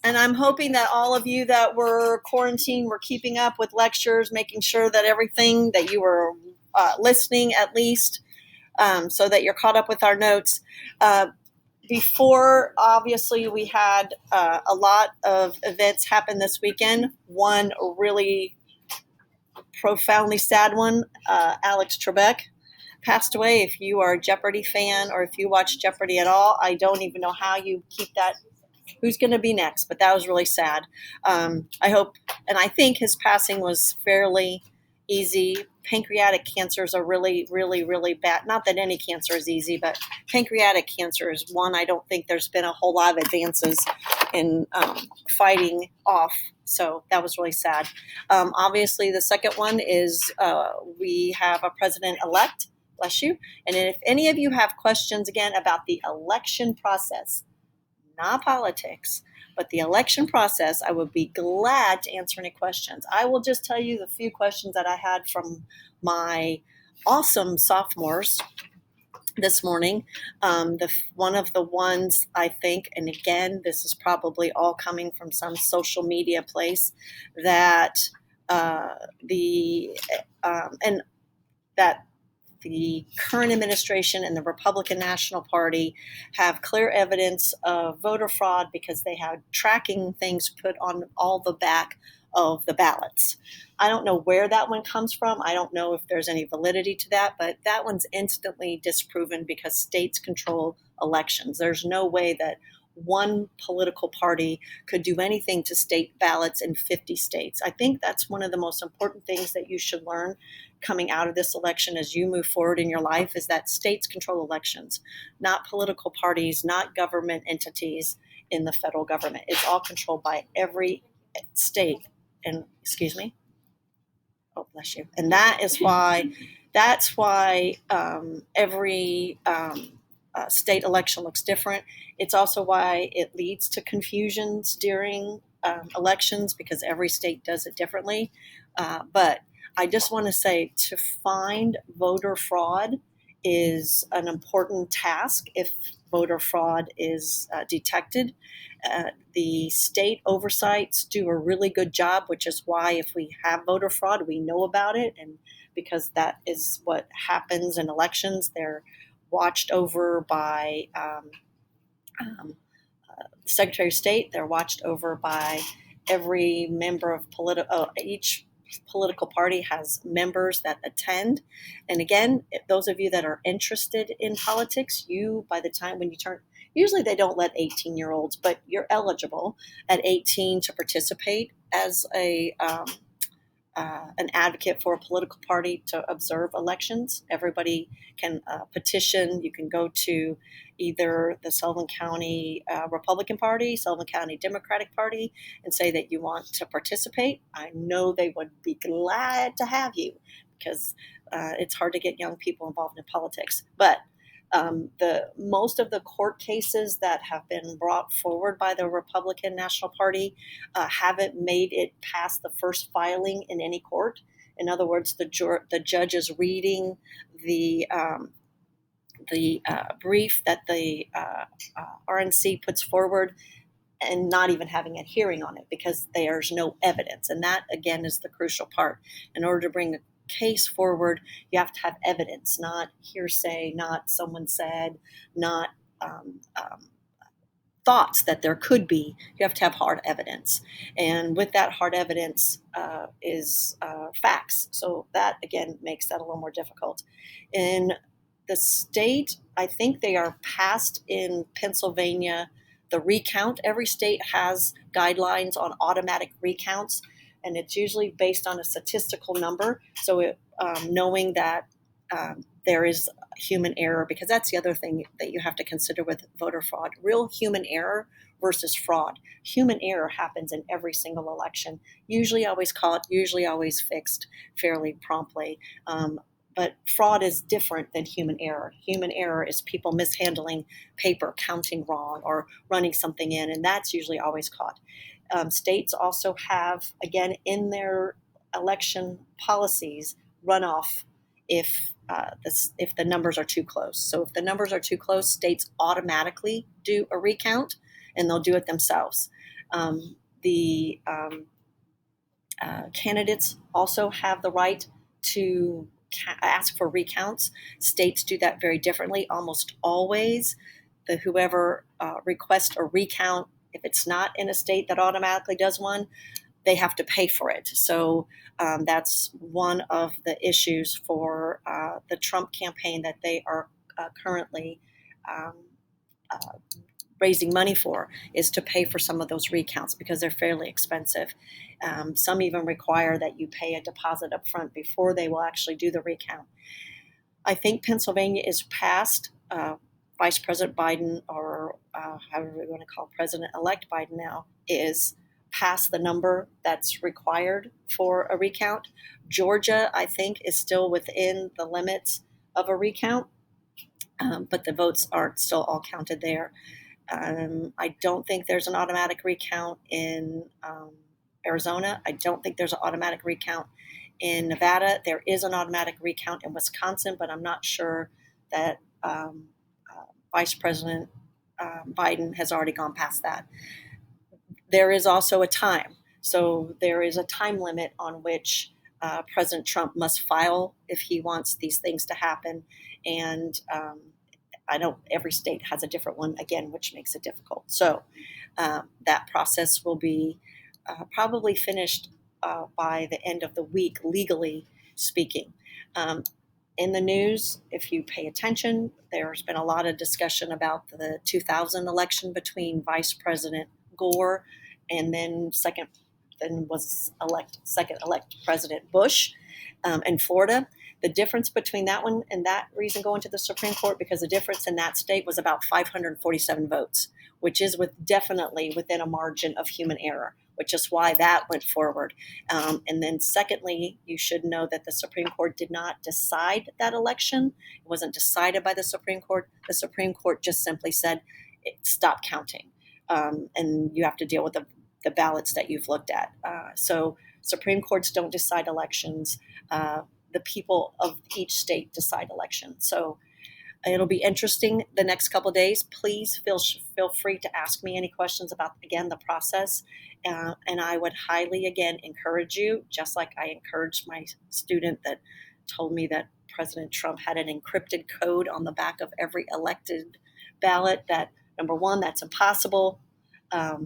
And I'm hoping that all of you that were quarantined were keeping up with lectures, making sure that everything that you were listening at least, so that you're caught up with our notes. Before, obviously, we had a lot of events happen this weekend. One really profoundly sad one, Alex Trebek passed away. If you are a Jeopardy fan or if you watch Jeopardy at all, I don't even know how you keep that. Who's going to be next? But that was really sad. I hope, and I think his passing was fairly easy. Pancreatic cancers are really, really, really bad. Not that any cancer is easy, but pancreatic cancer is one I don't think there's been a whole lot of advances in fighting off. So that was really sad. Obviously, the second one is we have a president-elect. Bless you. And if any of you have questions, again, about the election process, not politics, but the election process, I would be glad to answer any questions. I will just tell you the few questions that I had from my awesome sophomores this morning. One of the ones I think, and again, this is probably all coming from some social media place, that the current administration and the Republican National Party have clear evidence of voter fraud because they had tracking things put on all the back of the ballots. I don't know where that one comes from. I don't know if there's any validity to that, but that one's instantly disproven because states control elections. There's no way that one political party could do anything to state ballots in 50 states. I think that's one of the most important things that you should learn coming out of this election as you move forward in your life is that states control elections, not political parties, not government entities in the federal government. It's all controlled by every state. And excuse me. Oh, bless you. And that's why every state election looks different. It's also why it leads to confusions during elections because every state does it differently. But I just want to say to find voter fraud is an important task if voter fraud is detected. The state oversights do a really good job, which is why if we have voter fraud, we know about it. And because that is what happens in elections, they're watched over by the Secretary of State. They're watched over by every member of each political party has members that attend. And again, those of you that are interested in politics, by the time when you turn, usually they don't let 18-year-olds, but you're eligible at 18 to participate as an advocate for a political party to observe elections. Everybody can petition. You can go to either the Sullivan County Republican Party, Sullivan County Democratic Party, and say that you want to participate. I know they would be glad to have you because it's hard to get young people involved in politics. But most of the court cases that have been brought forward by the Republican National Party haven't made it past the first filing in any court. In other words, the judge is reading the brief that the RNC puts forward and not even having a hearing on it because there's no evidence. And that, again, is the crucial part. In order to bring a case forward, you have to have evidence, not hearsay, not someone said, not thoughts that there could be. You have to have hard evidence. And with that hard evidence is facts. So that, again, makes that a little more difficult. In the state, I think they are passed in Pennsylvania, the recount. Every state has guidelines on automatic recounts, and it's usually based on a statistical number. So knowing that there is human error, because that's the other thing that you have to consider with voter fraud, real human error versus fraud. Human error happens in every single election, usually always caught, usually always fixed fairly promptly. But fraud is different than human error. Human error is people mishandling paper, counting wrong, or running something in, and that's usually always caught. States also have, again, in their election policies, runoff if the numbers are too close. So if the numbers are too close, states automatically do a recount. and they'll do it themselves. The candidates also have the right to ask for recounts. States do that very differently. Almost always, whoever requests a recount, if it's not in a state that automatically does one, they have to pay for it. So that's one of the issues for the Trump campaign that they are currently raising money for, is to pay for some of those recounts because they're fairly expensive. Some even require that you pay a deposit up front before they will actually do the recount. I think Pennsylvania is past Vice President Biden, or however we want to call President-elect Biden now, is past the number that's required for a recount. Georgia, I think, is still within the limits of a recount, but the votes aren't still all counted there. I don't think there's an automatic recount in Arizona. I don't think there's an automatic recount in Nevada. There is an automatic recount in Wisconsin, but I'm not sure that Vice President Biden has already gone past that. There is also a time. So there is a time limit on which President Trump must file if he wants these things to happen. And every state has a different one, again, which makes it difficult. So that process will be probably finished by the end of the week, legally speaking. In the news, if you pay attention, there's been a lot of discussion about the 2000 election between Vice President Gore and then second elect President Bush in Florida. The difference between that one and that reason going to the Supreme Court, because the difference in that state was about 547 votes, which is definitely within a margin of human error, which is why that went forward. And then secondly, you should know that the Supreme Court did not decide that election. It wasn't decided by the Supreme Court. The Supreme Court just simply said, stop counting. And you have to deal with the ballots that you've looked at. So Supreme Courts don't decide elections. The people of each state decide elections. So it'll be interesting the next couple of days. Please feel free to ask me any questions about, again, the process. And I would highly, again, encourage you, just like I encouraged my student that told me that President Trump had an encrypted code on the back of every elected ballot, that, number one, that's impossible.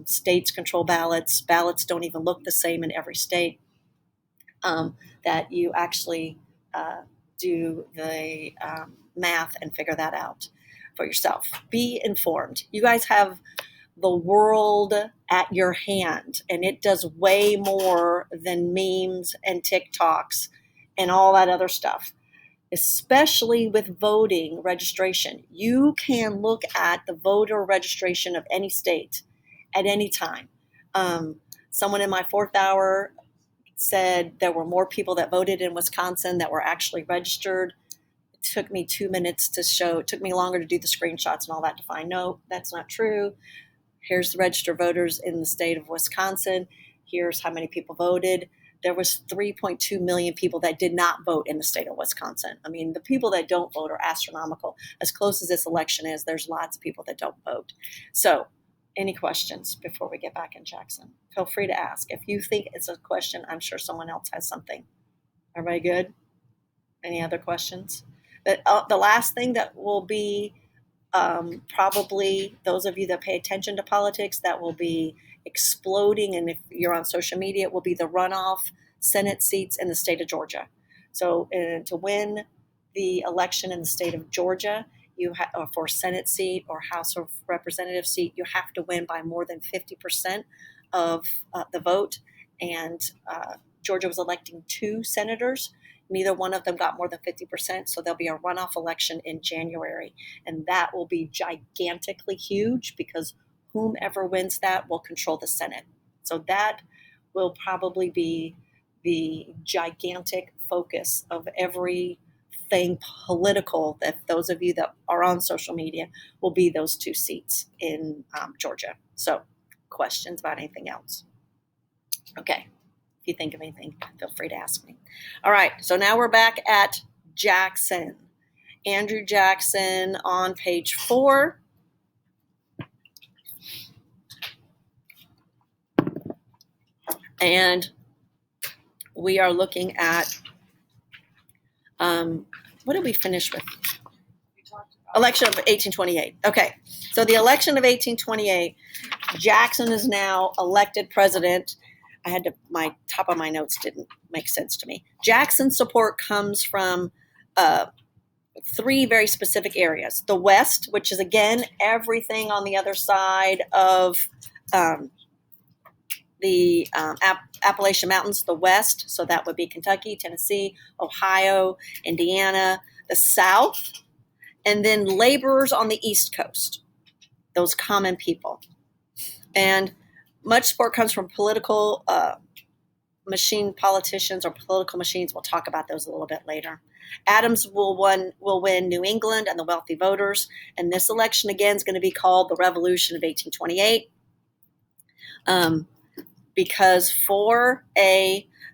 States control ballots. Ballots don't even look the same in every state. That you actually do the math and figure that out for yourself. Be informed. You guys have the world at your hand, and it does way more than memes and TikToks and all that other stuff, especially with voting registration. You can look at the voter registration of any state at any time. Someone in my 4th hour said there were more people that voted in Wisconsin that were actually registered. It took me 2 minutes to show. It took me longer to do the screenshots and all that to find, no, that's not true. Here's the registered voters in the state of Wisconsin. Here's how many people voted. There was 3.2 million people that did not vote in the state of Wisconsin. I mean, the people that don't vote are astronomical. As close as this election is, there's lots of people that don't vote. So any questions before we get back in Jackson? Feel free to ask. If you think it's a question, I'm sure someone else has something. Everybody good? Any other questions? The last thing that will be probably those of you that pay attention to politics, that will be exploding, and if you're on social media, it will be the runoff Senate seats in the state of Georgia. So to win the election in the state of Georgia, or for Senate seat or House of Representative seat, you have to win by more than 50% of the vote. And Georgia was electing 2 senators. Neither one of them got more than 50%, so there'll be a runoff election in January. And that will be gigantically huge because whomever wins that will control the Senate. So that will probably be the gigantic focus of everything political, that those of you that are on social media, will be those 2 seats in Georgia. So questions about anything else? Okay. If you think of anything, feel free to ask me. All right, so now we're back at Jackson. Andrew Jackson on page 4. And we are looking at, what did we finish with? Election of 1828. Okay, so the election of 1828, Jackson is now elected president. My top of my notes didn't make sense to me. Jackson's support comes from three very specific areas. The West, which is, again, everything on the other side of the Appalachian Mountains, the West. So that would be Kentucky, Tennessee, Ohio, Indiana, the South, and then laborers on the East Coast, those common people. And much support comes from political machine politicians or political machines. We'll talk about those a little bit later. Adams will win New England and the wealthy voters. And this election, again, is going to be called the Revolution of 1828. Because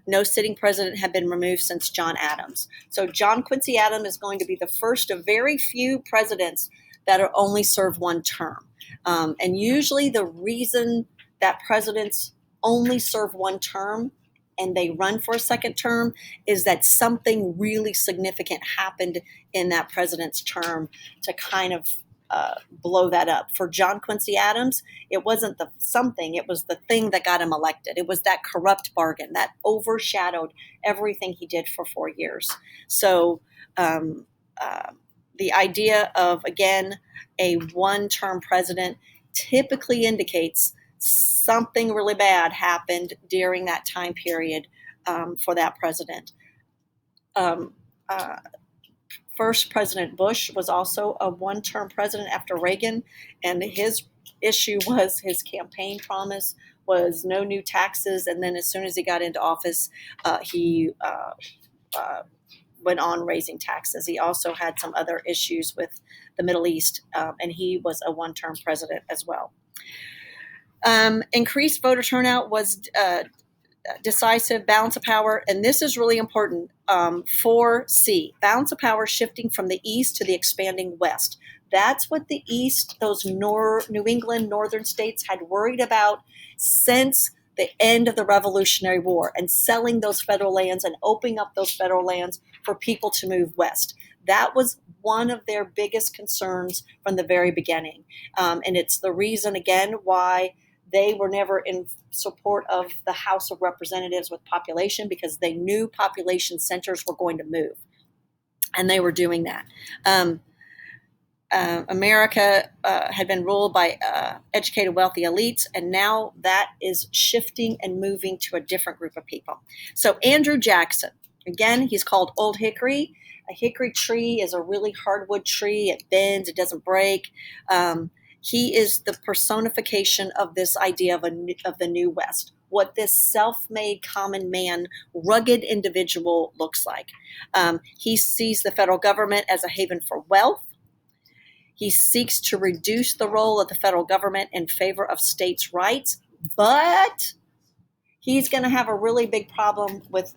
no sitting president had been removed since John Adams. So John Quincy Adams is going to be the first of very few presidents that are only serve one term. And usually the reason that presidents only serve one term and they run for a second term is that something really significant happened in that president's term to kind of blow that up. For John Quincy Adams, it wasn't the something, it was the thing that got him elected. It was that corrupt bargain that overshadowed everything he did for 4 years. So the idea of, again, a one-term president typically indicates something really bad happened during that time period for that president. First President Bush was also a one-term president after Reagan, and his issue was his campaign promise was no new taxes, and then as soon as he got into office, he went on raising taxes. He also had some other issues with the Middle East, and he was a one-term president as well. Increased voter turnout was decisive. Balance of power, and this is really important. 4C, balance of power shifting from the east to the expanding west. That's what the east, those New England northern states had worried about since the end of the Revolutionary War, and selling those federal lands and opening up those federal lands for people to move west. That was one of their biggest concerns from the very beginning. And it's the reason, again, why they were never in support of the House of Representatives with population, because they knew population centers were going to move. And they were doing that. America had been ruled by educated, wealthy elites, and now that is shifting and moving to a different group of people. So Andrew Jackson, again, he's called Old Hickory. A hickory tree is a really hardwood tree. It bends, it doesn't break. He is the personification of this idea of the New West, what this self-made common man, rugged individual looks like. He sees the federal government as a haven for wealth. He seeks to reduce the role of the federal government in favor of states' rights, but he's going to have a really big problem with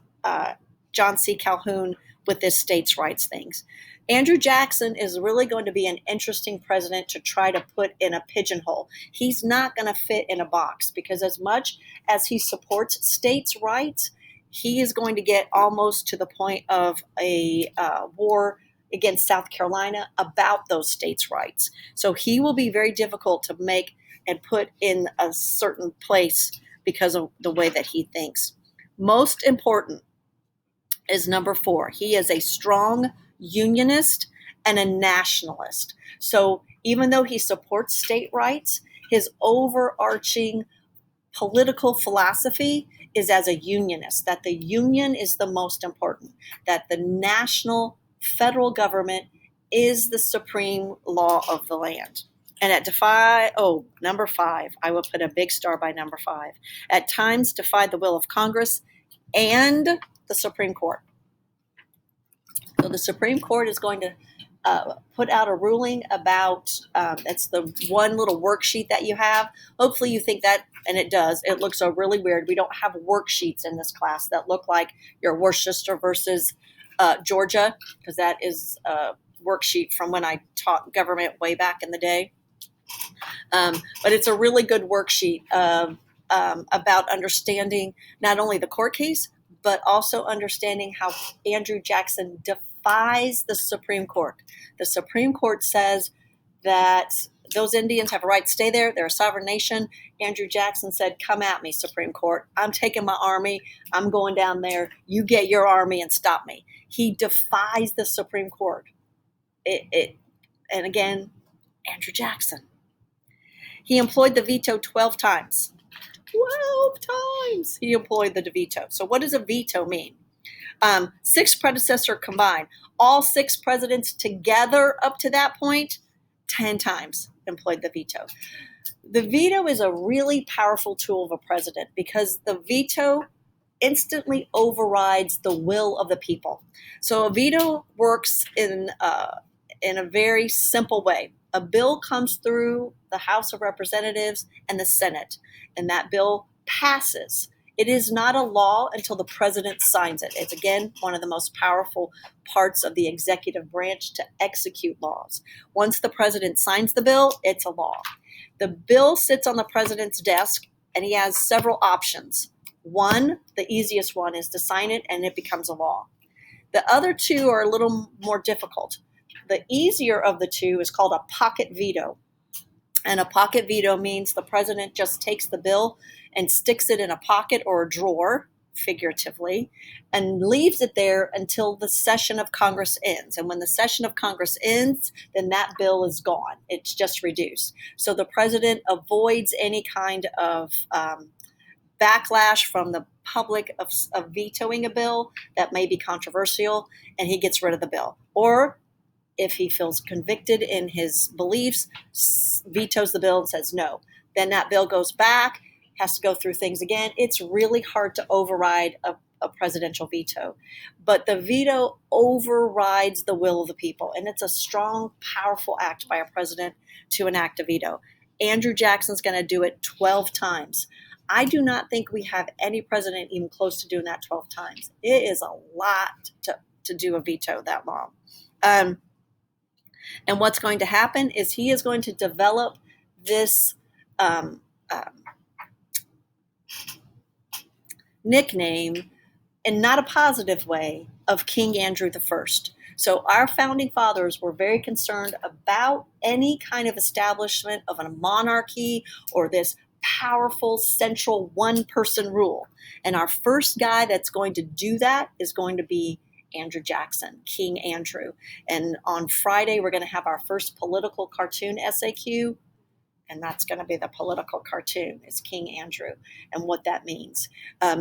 John C. Calhoun with this states' rights things. Andrew Jackson is really going to be an interesting president to try to put in a pigeonhole. He's not going to fit in a box, because as much as he supports states' rights, he is going to get almost to the point of a war against South Carolina about those states' rights. So he will be very difficult to make and put in a certain place because of the way that he thinks. Most important is number 4. He is a strong unionist and a nationalist. So even though he supports state rights, his overarching political philosophy is as a unionist, that the union is the most important, that the national federal government is the supreme law of the land. And at number 5, I will put a big star by number 5. At times defied the will of Congress and the Supreme Court. So the Supreme Court is going to put out a ruling about, that's the one little worksheet that you have. Hopefully you think that, and it does, it looks so really weird. We don't have worksheets in this class that look like your Worcester versus Georgia, because that is a worksheet from when I taught government way back in the day. But it's a really good worksheet of about understanding not only the court case, but also understanding how Andrew Jackson defies the Supreme Court. The Supreme Court says that those Indians have a right to stay there. They're a sovereign nation. Andrew Jackson said, come at me, Supreme Court. I'm taking my army. I'm going down there. You get your army and stop me. He defies the Supreme Court. And again, Andrew Jackson. He employed the veto 12 times. 12 times he employed the veto. So what does a veto mean? 6 predecessors combined. All 6 presidents together up to that point, 10 times employed the veto. The veto is a really powerful tool of a president because the veto instantly overrides the will of the people. So a veto works in a very simple way. A bill comes through the House of Representatives and the Senate, and that bill passes. It is not a law until the president signs it. It's, again, one of the most powerful parts of the executive branch to execute laws. Once the president signs the bill, it's a law. The bill sits on the president's desk, and he has several options. One, the easiest one, is to sign it, and it becomes a law. The other 2 are a little more difficult. The easier of the 2 is called a pocket veto. And a pocket veto means the president just takes the bill and sticks it in a pocket or a drawer, figuratively, and leaves it there until the session of Congress ends. And when the session of Congress ends, then that bill is gone. It's just reduced. So the president avoids any kind of backlash from the public of vetoing a bill that may be controversial, and he gets rid of the bill. Or if he feels convicted in his beliefs, vetoes the bill and says no. Then that bill goes back, has to go through things again. It's really hard to override a presidential veto. But the veto overrides the will of the people, and it's a strong, powerful act by a president to enact a veto. Andrew Jackson's going to do it 12 times. I do not think we have any president even close to doing that 12 times. It is a lot to do a veto that long. And what's going to happen is he is going to develop this nickname, in not a positive way, of King Andrew I. So our founding fathers were very concerned about any kind of establishment of a monarchy or this powerful central one-person rule. And our first guy that's going to do that is going to be Andrew Jackson, King Andrew. And on Friday, we're going to have our first political cartoon SAQ, and that's going to be the political cartoon. It's King Andrew and what that means.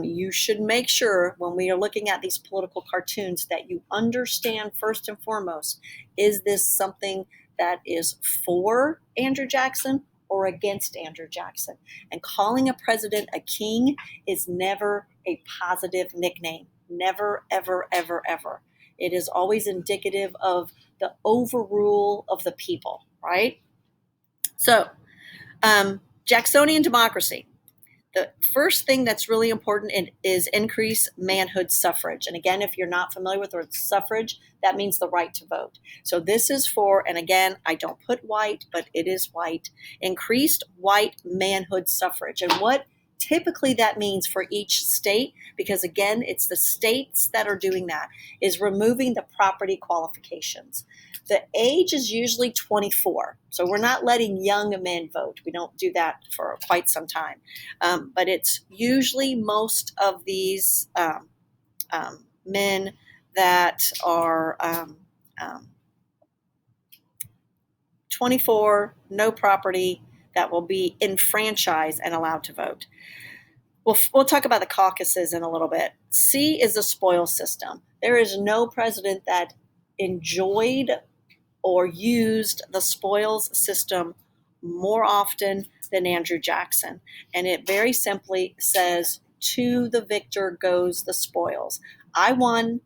You should make sure when we are looking at these political cartoons that you understand first and foremost, is this something that is for Andrew Jackson or against Andrew Jackson? And calling a president a king is never a positive nickname. Never, ever, ever, ever. It is always indicative of the overrule of the people, right? So, Jacksonian democracy. The first thing that's really important is increase manhood suffrage. And again, if you're not familiar with the word suffrage, that means the right to vote. So this is for, and again, I don't put white, but it is white, increased white manhood suffrage. And what typically that means for each state, because again, it's the states that are doing that, is removing the property qualifications. The age is usually 24. So we're not letting young men vote. We don't do that for quite some time. But it's usually most of these men that are 24, no property, that will be enfranchised and allowed to vote. We'll talk about the caucuses in a little bit. C is the spoil system. There is no president that enjoyed or used the spoils system more often than Andrew Jackson. And it very simply says, to the victor goes the spoils. I won.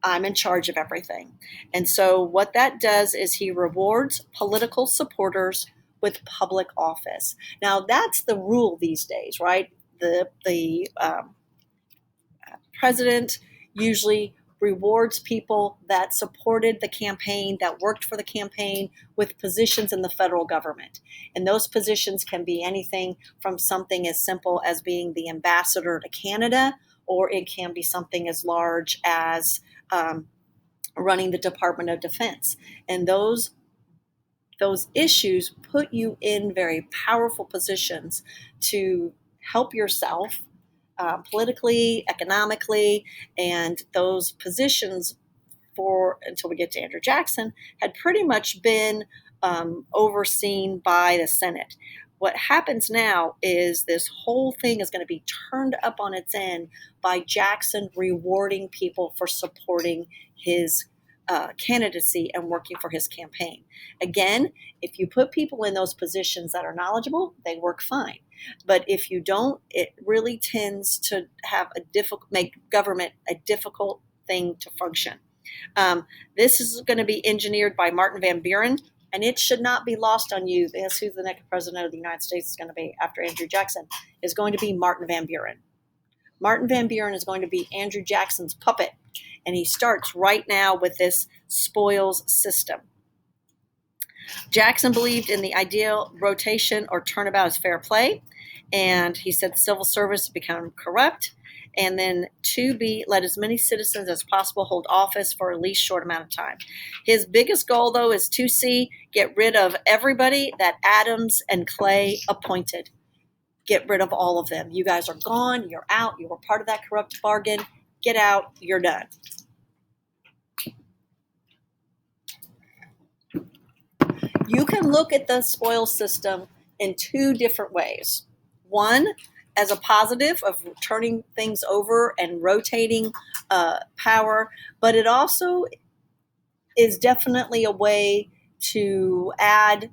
I'm in charge of everything. And so what that does is he rewards political supporters with public office. Now, that's the rule these days, right? The president usually rewards people that supported the campaign, that worked for the campaign with positions in the federal government. And those positions can be anything from something as simple as being the ambassador to Canada, or it can be something as large as running the Department of Defense. And those issues put you in very powerful positions to help yourself politically, economically, and those positions until we get to Andrew Jackson had pretty much been overseen by the Senate. What happens now is this whole thing is going to be turned up on its end by Jackson rewarding people for supporting his candidacy and working for his campaign. Again, if you put people in those positions that are knowledgeable, they work fine. But if you don't, it really tends to make government a difficult thing to function. This is going to be engineered by Martin Van Buren, and it should not be lost on you. Guess who the next president of the United States is going to be after Andrew Jackson? Is going to be Martin Van Buren. Martin Van Buren is going to be Andrew Jackson's puppet, and he starts right now with this spoils system. Jackson believed in the ideal rotation or turnabout as fair play, and he said civil service become corrupt, and then 2B, let as many citizens as possible hold office for at least short amount of time. His biggest goal, though, is 2C, get rid of everybody that Adams and Clay appointed. Get rid of all of them. You guys are gone. You're out. You were part of that corrupt bargain. Get out. You're done. You can look at the spoils system in two different ways. One, as a positive of turning things over and rotating power, but it also is definitely a way to add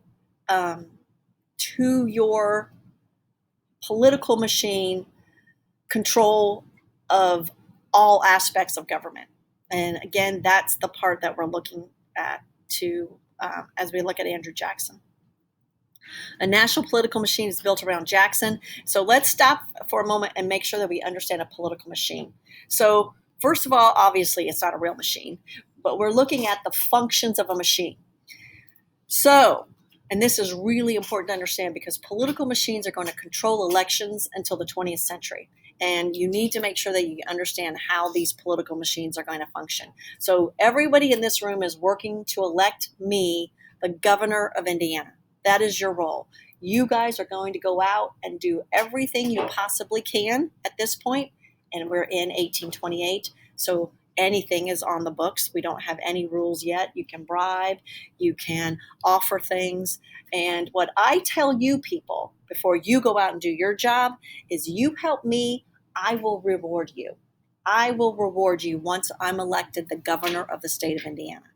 to your political machine control of all aspects of government. And again, that's the part that we're looking at as we look at Andrew Jackson. A national political machine is built around Jackson. So let's stop for a moment and make sure that we understand a political machine. So first of all, obviously it's not a real machine, but we're looking at the functions of a machine. So, and this is really important to understand because political machines are going to control elections until the 20th century. And you need to make sure that you understand how these political machines are going to function. So everybody in this room is working to elect me the governor of Indiana. That is your role. You guys are going to go out and do everything you possibly can at this point, and we're in 1828, so anything is on the books. We don't have any rules yet. You can bribe, you can offer things, and what I tell you people before you go out and do your job is you help me, I will reward you. I will reward you once I'm elected the governor of the state of Indiana.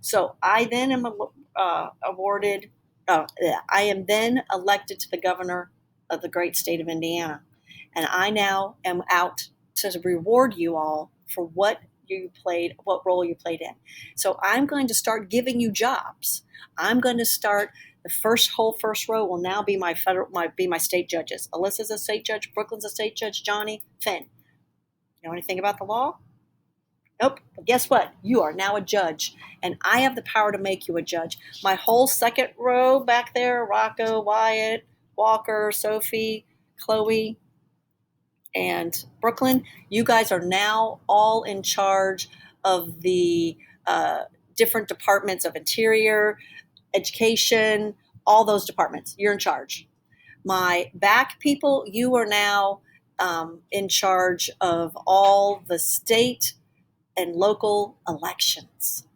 So I then am I am then elected to the governor of the great state of Indiana. And I now am out to reward you all for what role you played in. So I'm going to start giving you jobs. I'm going to start the first row will now be my state judges. Alyssa's a state judge, Brooklyn's a state judge, Johnny, Finn. You know anything about the law? Nope. But guess what? You are now a judge, and I have the power to make you a judge. My whole second row back there, Rocco, Wyatt, Walker, Sophie, Chloe, and Brooklyn, you guys are now all in charge of the different departments of Interior, Education, all those departments. You're in charge. My back people, you are now in charge of all the state and local elections.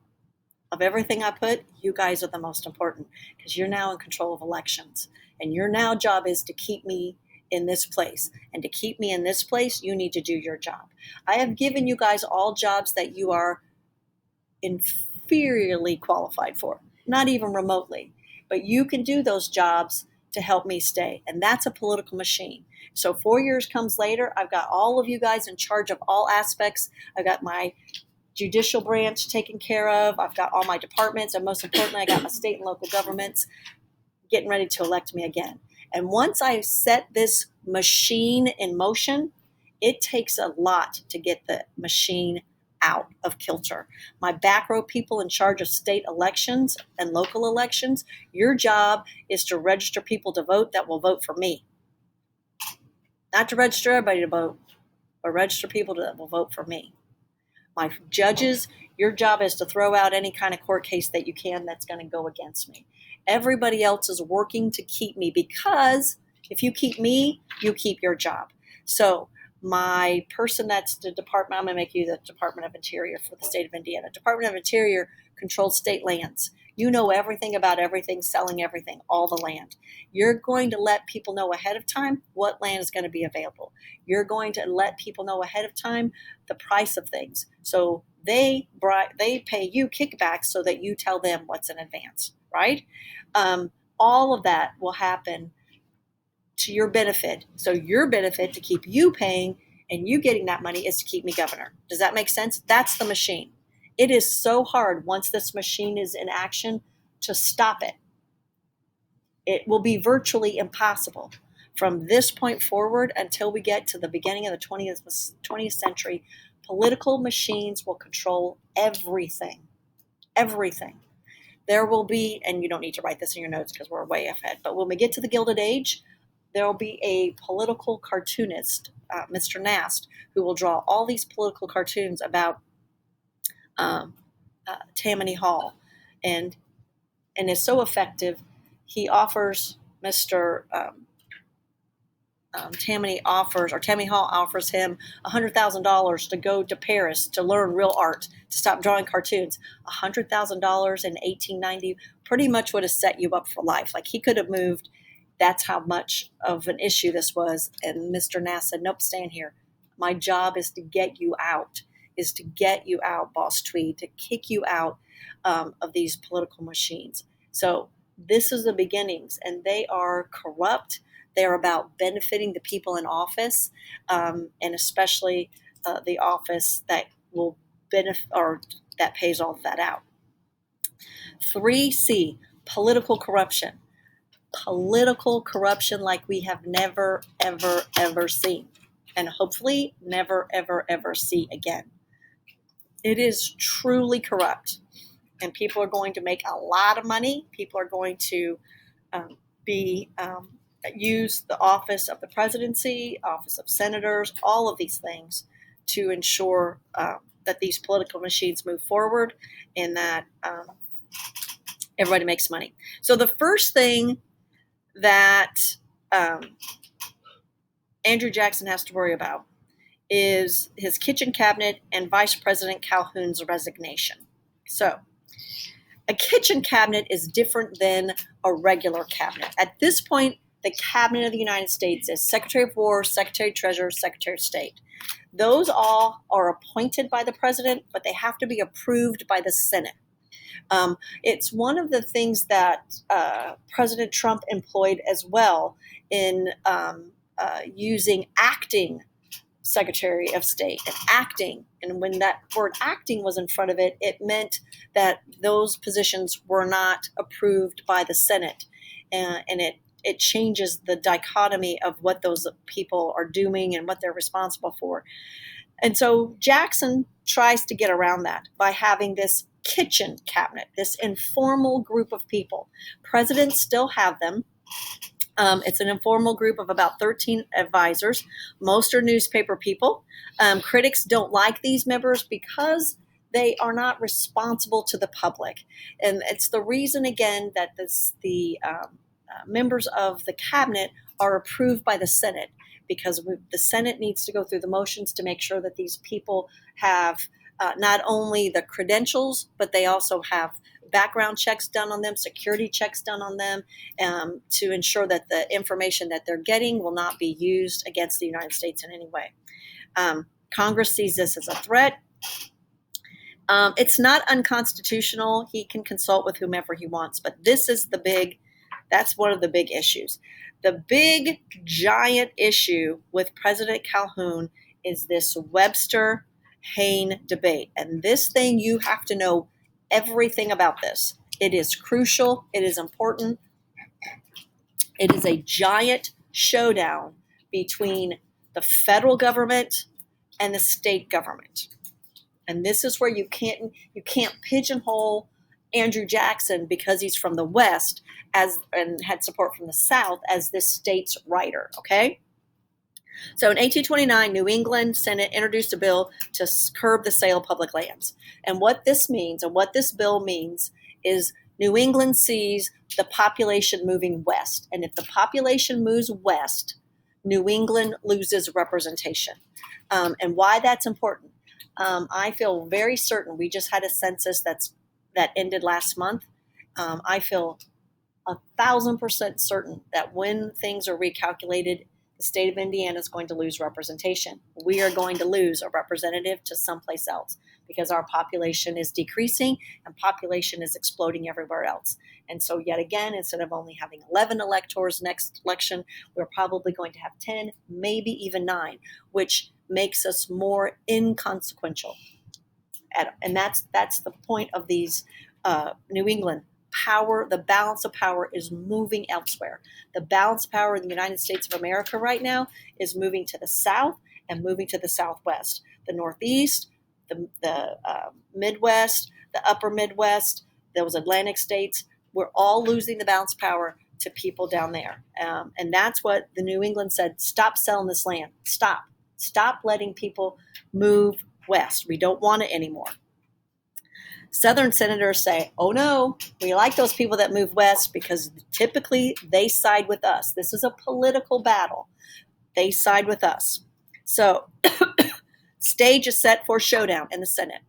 Of everything I put, you guys are the most important because you're now in control of elections. And your now job is to keep me in this place. And to keep me in this place, you need to do your job. I have given you guys all jobs that you are inferiorly qualified for, not even remotely. But you can do those jobs to help me stay. And that's a political machine. So 4 years comes later, I've got all of you guys in charge of all aspects. I've got my judicial branch taken care of. I've got all my departments. And most importantly, I got my state and local governments getting ready to elect me again. And once I set this machine in motion, it takes a lot to get the machine out of kilter. My back row people in charge of state elections and local elections, your job is to register people to vote that will vote for me. Not to register everybody to vote, but register people that will vote for me. My judges, your job is to throw out any kind of court case that you can that's going to go against me. Everybody else is working to keep me, because if you keep me, you keep your job. So my person that's the department, I'm going to make you the Department of Interior for the state of Indiana. Department of Interior controls state lands. You know everything about everything, selling everything, all the land. You're going to let people know ahead of time what land is going to be available. You're going to let people know ahead of time the price of things. So they pay you kickbacks so that you tell them what's in advance, right? All of that will happen to your benefit. So your benefit to keep you paying and you getting that money is to keep me governor. Does that make sense? That's the machine. It is so hard once this machine is in action to stop it. It will be virtually impossible. From this point forward until we get to the beginning of the 20th century, political machines will control everything. Everything. There will be, and you don't need to write this in your notes because we're way ahead, but when we get to the Gilded Age, there will be a political cartoonist, Mr. Nast, who will draw all these political cartoons about Tammany Hall, and is so effective. He offers Tammany Hall offers him $100,000 to go to Paris to learn real art, to stop drawing cartoons. $100,000 in 1890 pretty much would have set you up for life. Like, he could have moved. That's how much of an issue this was. And Mr. Nass said, nope, stay in here. My job is to get you out, Boss Tweed, to kick you out of these political machines. So this is the beginnings, and they are corrupt. They're about benefiting the people in office, and especially the office that will benefit or that pays all of that out. 3C, political corruption. Political corruption like we have never, ever, ever seen, and hopefully never, ever, ever see again. It is truly corrupt, and people are going to make a lot of money. People are going to use the office of the presidency, office of senators, all of these things to ensure that these political machines move forward and that everybody makes money. So the first thing that Andrew Jackson has to worry about is his kitchen cabinet and Vice President Calhoun's resignation. So a kitchen cabinet is different than a regular cabinet. At this point, the cabinet of the United States is Secretary of War, Secretary of Treasury, Secretary of State. Those all are appointed by the president, but they have to be approved by the Senate. It's one of the things that President Trump employed as well in using acting Secretary of State and acting. And when that word acting was in front of it, it meant that those positions were not approved by the Senate. And it changes the dichotomy of what those people are doing and what they're responsible for. And so Jackson tries to get around that by having this kitchen cabinet, this informal group of people. Presidents still have them. It's an informal group of about 13 advisors. Most are newspaper people. Critics don't like these members because they are not responsible to the public. And it's the reason, again, that the members of the cabinet are approved by the Senate, because the Senate needs to go through the motions to make sure that these people have not only the credentials, but they also have background checks done on them, security checks done on them, to ensure that the information that they're getting will not be used against the United States in any way. Congress sees this as a threat. It's not unconstitutional. He can consult with whomever he wants, but that's one of the big issues. The big, giant issue with President Calhoun is this Webster-Hayne debate. And this thing, you have to know everything about this. It is crucial. It is important. It is a giant showdown between the federal government and the state government. And this is where you can't pigeonhole Andrew Jackson because he's from the West and had support from the South as this state's writer, okay? So in 1829, New England Senate introduced a bill to curb the sale of public lands. And what this means, and what this bill means, is New England sees the population moving west. And if the population moves west, New England loses representation. And why that's important, I feel very certain. We just had a census that ended last month. I feel 1,000% certain that when things are recalculated, the state of Indiana is going to lose representation. We are going to lose a representative to someplace else because our population is decreasing and population is exploding everywhere else. And so yet again, instead of only having 11 electors next election, we're probably going to have 10, maybe even 9, which makes us more inconsequential. And that's the point of these New England. Power, the balance of power is moving elsewhere. The balance of power in the United States of America right now is moving to the South and moving to the Southwest. The Northeast, the Midwest, the Upper Midwest, those Atlantic states, we're all losing the balance of power to people down there. And that's what the New England said, stop selling this land. Stop letting people move west. We don't want it anymore. Southern senators say, oh no, we like those people that move west because typically they side with us. This is a political battle. They side with us. So stage is set for showdown in the Senate.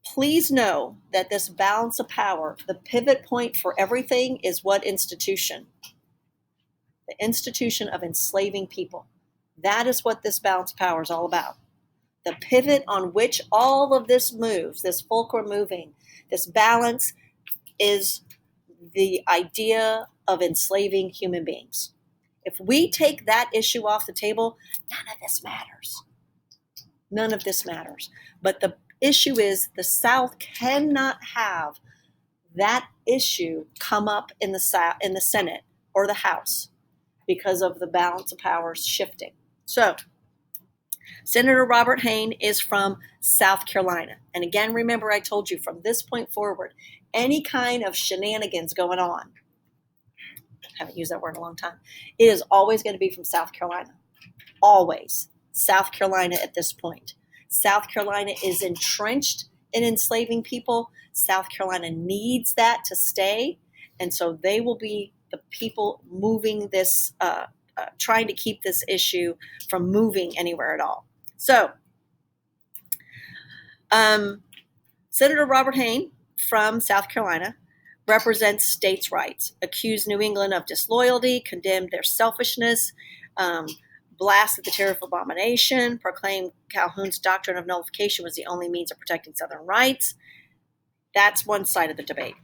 Please know that this balance of power, the pivot point for everything is what institution? The institution of enslaving people. That is what this balance of power is all about. The pivot on which all of this moves, this fulcrum moving, this balance is the idea of enslaving human beings. If we take that issue off the table, none of this matters. None of this matters. But the issue is the South cannot have that issue come up in the Senate or the House because of the balance of powers shifting. So, Senator Robert Hayne is from South Carolina. And again, remember I told you from this point forward, any kind of shenanigans going on, I haven't used that word in a long time, it is always going to be from South Carolina. Always. South Carolina at this point. South Carolina is entrenched in enslaving people. South Carolina needs that to stay. And so they will be the people moving this, trying to keep this issue from moving anywhere at all. So, Senator Robert Hayne from South Carolina represents states' rights, accused New England of disloyalty, condemned their selfishness, blasted the tariff abomination, proclaimed Calhoun's doctrine of nullification was the only means of protecting Southern rights. That's one side of the debate.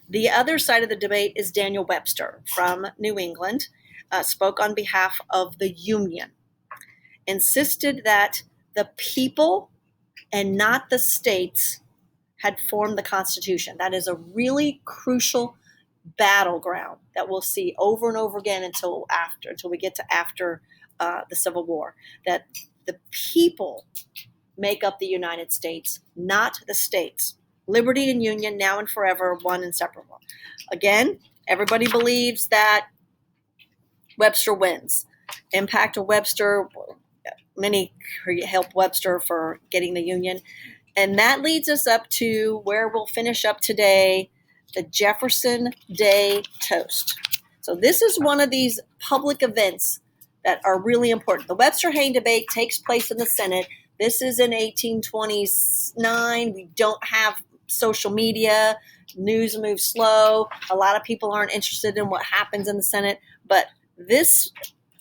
The other side of the debate is Daniel Webster from New England, spoke on behalf of the Union, insisted that the people and not the states had formed the Constitution. That is a really crucial battleground that we'll see over and over again until we get to after the Civil War, that the people make up the United States, not the states. Liberty and union, now and forever, one inseparable. Again, everybody believes that Webster wins. Impact of Webster, many help Webster for getting the Union. And that leads us up to where we'll finish up today, the Jefferson Day Toast. So this is one of these public events that are really important. The Webster-Hayne debate takes place in the Senate. This is in 1829. We don't have social media. News moves slow. A lot of people aren't interested in what happens in the Senate. But this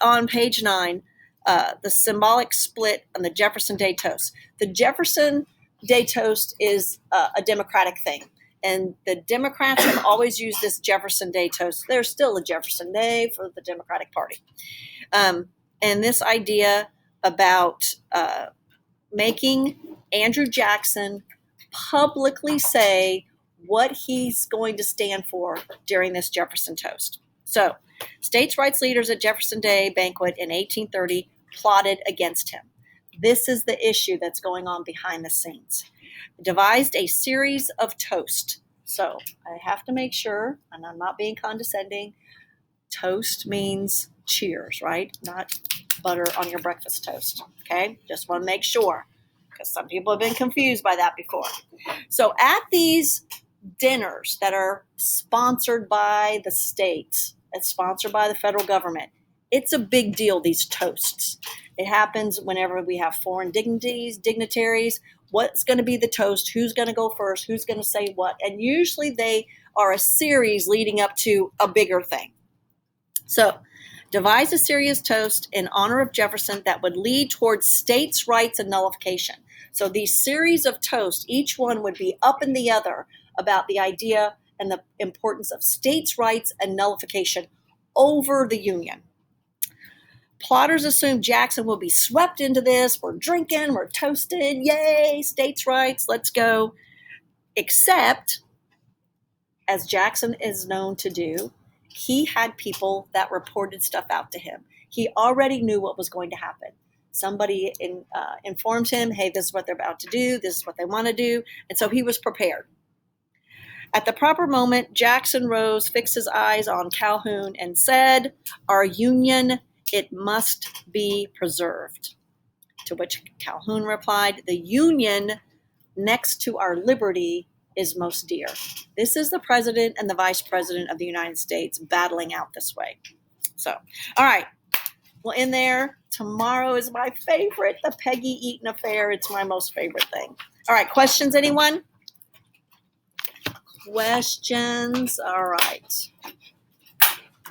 on page 9, the symbolic split on the Jefferson Day Toast. The Jefferson Day Toast is a Democratic thing. And the Democrats have always used this Jefferson Day Toast. There's still a Jefferson Day for the Democratic Party. And this idea about making Andrew Jackson publicly say what he's going to stand for during this Jefferson Toast. So, states' rights leaders at Jefferson Day banquet in 1830 plotted against him. This is the issue that's going on behind the scenes. Devised a series of toast. So I have to make sure, and I'm not being condescending, toast means cheers, right? Not butter on your breakfast toast, okay? Just want to make sure, because some people have been confused by that before. So at these dinners that are sponsored by the states, and sponsored by the federal government, it's a big deal, these toasts. It happens whenever we have foreign dignitaries. What's going to be the toast? Who's going to go first? Who's going to say what? And usually they are a series leading up to a bigger thing. So, devise a serious toast in honor of Jefferson that would lead towards states' rights and nullification. So these series of toasts, each one would be up in the other about the idea and the importance of states' rights and nullification over the Union. Plotters assume Jackson will be swept into this. We're drinking, we're toasting, yay, states' rights, let's go. Except, as Jackson is known to do, he had people that reported stuff out to him. He already knew what was going to happen. Somebody informed him, hey, this is what they're about to do, this is what they want to do, and so he was prepared. At the proper moment, Jackson rose, fixed his eyes on Calhoun, and said, our Union, it must be preserved. To which Calhoun replied, the Union next to our liberty is most dear. This is the president and the vice president of the United States battling out this way. So, all right, well, in there, tomorrow is my favorite, the Peggy Eaton affair. It's my most favorite thing. All right, questions, anyone? Questions? All right.